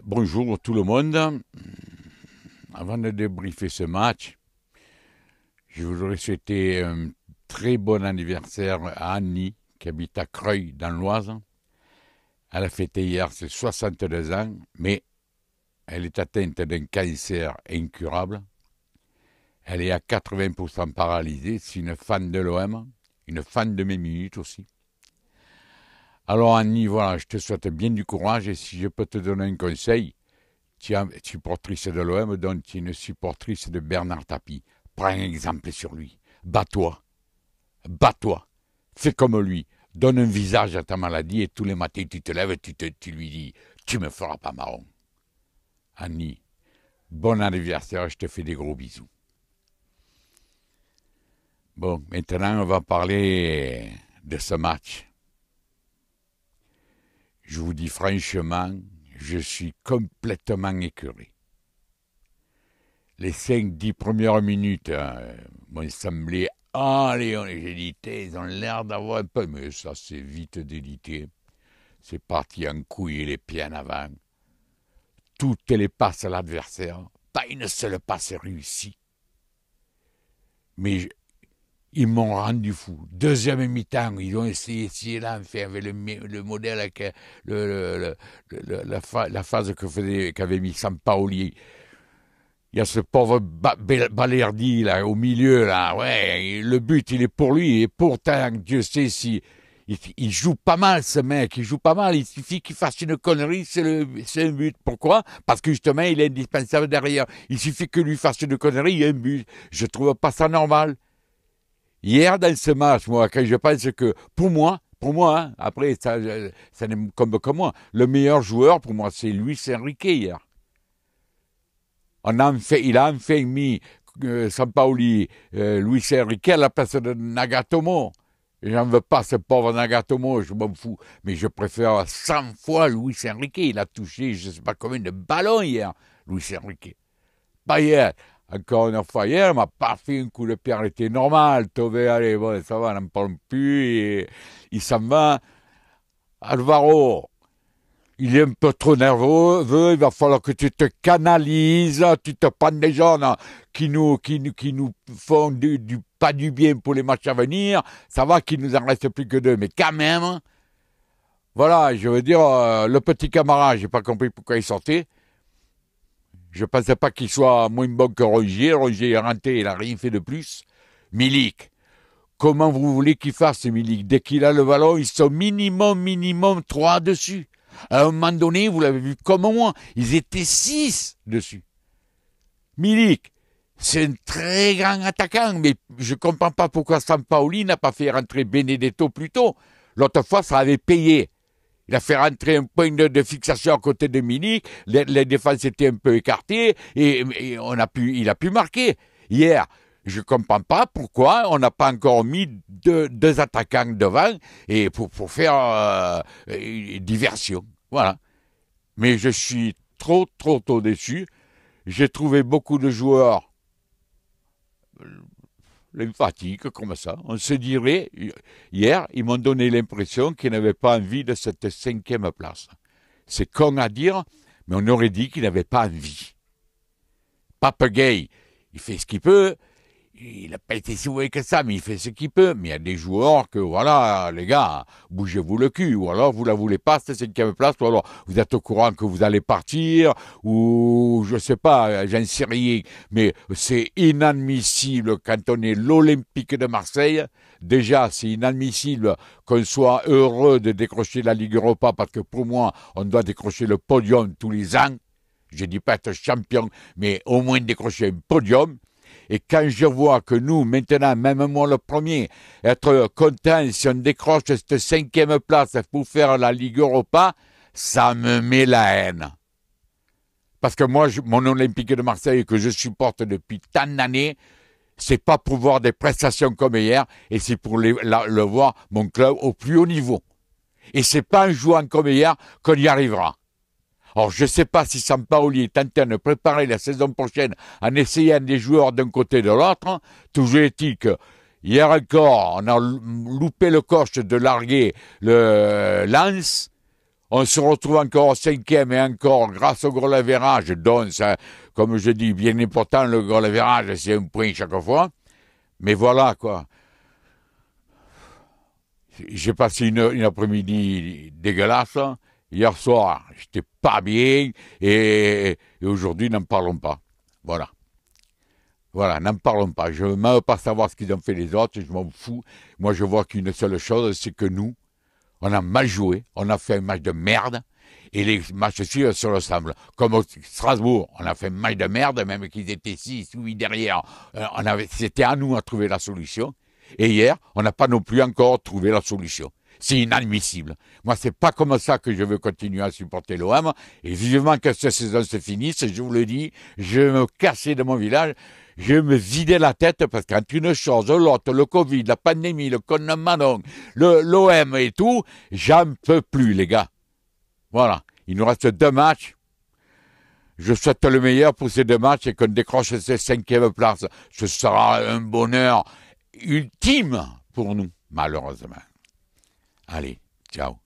Bonjour tout le monde. Avant de débriefer ce match, je voudrais souhaiter un très bon anniversaire à Annie, qui habite à Creuil, dans l'Oise. Elle a fêté hier ses 62 ans, mais elle est atteinte d'un cancer incurable. Elle est à 80% paralysée. C'est une fan de l'OM, une fan de mes minutes aussi. Alors Annie, voilà, je te souhaite bien du courage et si je peux te donner un conseil, tu es supportrice de l'OM, donc tu es une supportrice de Bernard Tapie. Prends un exemple sur lui. Bats-toi. Bats-toi. Fais comme lui. Donne un visage à ta maladie et tous les matins tu te lèves et tu lui dis tu me feras pas marron. Annie, bon anniversaire, je te fais des gros bisous. Bon, maintenant on va parler de ce match. Je vous dis franchement, je suis complètement écœuré. Les 5-10 premières minutes m'ont semblé allez, j'ai dit, ils ont l'air d'avoir un peu, mais ça c'est vite délité. C'est parti en couille et les pieds en avant. Toutes les passes à l'adversaire, pas une seule passe réussie. Mais ils m'ont rendu fou. Deuxième mi-temps, ils ont essayé là, enfin, avec le modèle, avec la phase qu'avait mis Sampaoli. Il y a ce pauvre Balerdi là, au milieu, là, ouais, le but il est pour lui, et pourtant, Dieu sait si il joue pas mal ce mec, il joue pas mal, il suffit qu'il fasse une connerie, c'est un but. Pourquoi? Parce que justement il est indispensable derrière. Il suffit que lui fasse une connerie, il y a un but. Je trouve pas ça normal. Hier dans ce match, moi, quand je pense que pour moi, hein, après ça n'est comme moi, le meilleur joueur pour moi c'est Luis Enrique hier. Il a enfin mis Sampaoli, Luis Enrique à la place de Nagatomo. J'en veux pas ce pauvre Nagatomo, je m'en fous. Mais je préfère 100 fois Luis Enrique. Il a touché je ne sais pas combien de ballons hier, Luis Enrique. Pas hier. Encore une fois, hier, il m'a pas fait un coup de pied arrêté normal. Tové, allez, bon, ça va, on n'en parle plus. Et il s'en va. Alvaro, il est un peu trop nerveux, il va falloir que tu te canalises, tu te prends des jeunes qui nous font pas du bien pour les matchs à venir, ça va qu'il nous en reste plus que deux, mais quand même, voilà, je veux dire, le petit camarade, j'ai pas compris pourquoi il sortait, je pensais pas qu'il soit moins bon que Rongier est rentré, il a rien fait de plus, Milik, comment vous voulez qu'il fasse Milik, dès qu'il a le ballon, ils sont minimum 3 dessus. À un moment donné, vous l'avez vu comme moi, ils étaient 6 dessus. Milik, c'est un très grand attaquant, mais je ne comprends pas pourquoi Sampaoli n'a pas fait rentrer Benedetto plus tôt. L'autre fois, ça avait payé. Il a fait rentrer un point de fixation à côté de Milik, les défenses étaient un peu écartées, et il a pu marquer. Hier, je ne comprends pas pourquoi on n'a pas encore mis deux attaquants devant et pour faire diversion. Voilà. Mais je suis trop déçu. J'ai trouvé beaucoup de joueurs lymphatiques comme ça. On se dirait, hier, ils m'ont donné l'impression qu'ils n'avaient pas envie de cette 5e place. C'est con à dire, mais on aurait dit qu'ils n'avaient pas envie. Papegay, il fait ce qu'il peut. Il n'a pas été si mauvais que ça, mais il fait ce qu'il peut. Mais il y a des joueurs que, voilà, les gars, bougez-vous le cul. Ou alors, vous la voulez pas, cette 5e place. Ou alors, vous êtes au courant que vous allez partir. Ou, je sais pas, j'en sais rien. Mais c'est inadmissible quand on est l'Olympique de Marseille. Déjà, c'est inadmissible qu'on soit heureux de décrocher la Ligue Europa parce que pour moi, on doit décrocher le podium tous les ans. Je dis pas être champion, mais au moins décrocher un podium. Et quand je vois que nous, maintenant, même moi le premier, être content si on décroche cette 5e place pour faire la Ligue Europa, ça me met la haine. Parce que moi, mon Olympique de Marseille que je supporte depuis tant d'années, c'est pas pour voir des prestations comme hier, et c'est pour le voir, mon club, au plus haut niveau. Et c'est pas en jouant comme hier qu'on y arrivera. Alors, je ne sais pas si Sampaoli est en train de préparer la saison prochaine en essayant des joueurs d'un côté et de l'autre. Toujours est-il que hier encore, on a loupé le coche de larguer le Lens. On se retrouve encore au 5e et encore grâce au goal average. Donc, ça, comme je dis, bien important, le goal average, c'est un point chaque fois. Mais voilà, quoi. J'ai passé une après-midi dégueulasse. Hier soir, j'étais pas bien. Et aujourd'hui, n'en parlons pas. Voilà. Voilà, n'en parlons pas. Je ne veux même pas savoir ce qu'ils ont fait les autres. Je m'en fous. Moi, je vois qu'une seule chose, c'est que nous, on a mal joué. On a fait un match de merde. Et les matchs-ci se ressemblent. Comme au Strasbourg, on a fait un match de merde, même qu'ils étaient 6 ou 8 derrière. C'était à nous à trouver la solution. Et hier, on n'a pas non plus encore trouvé la solution. C'est inadmissible. Moi, c'est pas comme ça que je veux continuer à supporter l'OM. Et vivement que cette saison se finisse, je vous le dis, je vais me casser de mon village. Je vais me vider la tête parce qu'entre une chose, l'autre, le Covid, la pandémie, le Manon, l'OM et tout, j'en peux plus, les gars. Voilà. Il nous reste 2 matchs. Je souhaite le meilleur pour ces 2 matchs et qu'on décroche ces 5e places. Ce sera un bonheur ultime pour nous, malheureusement. Allez, ciao.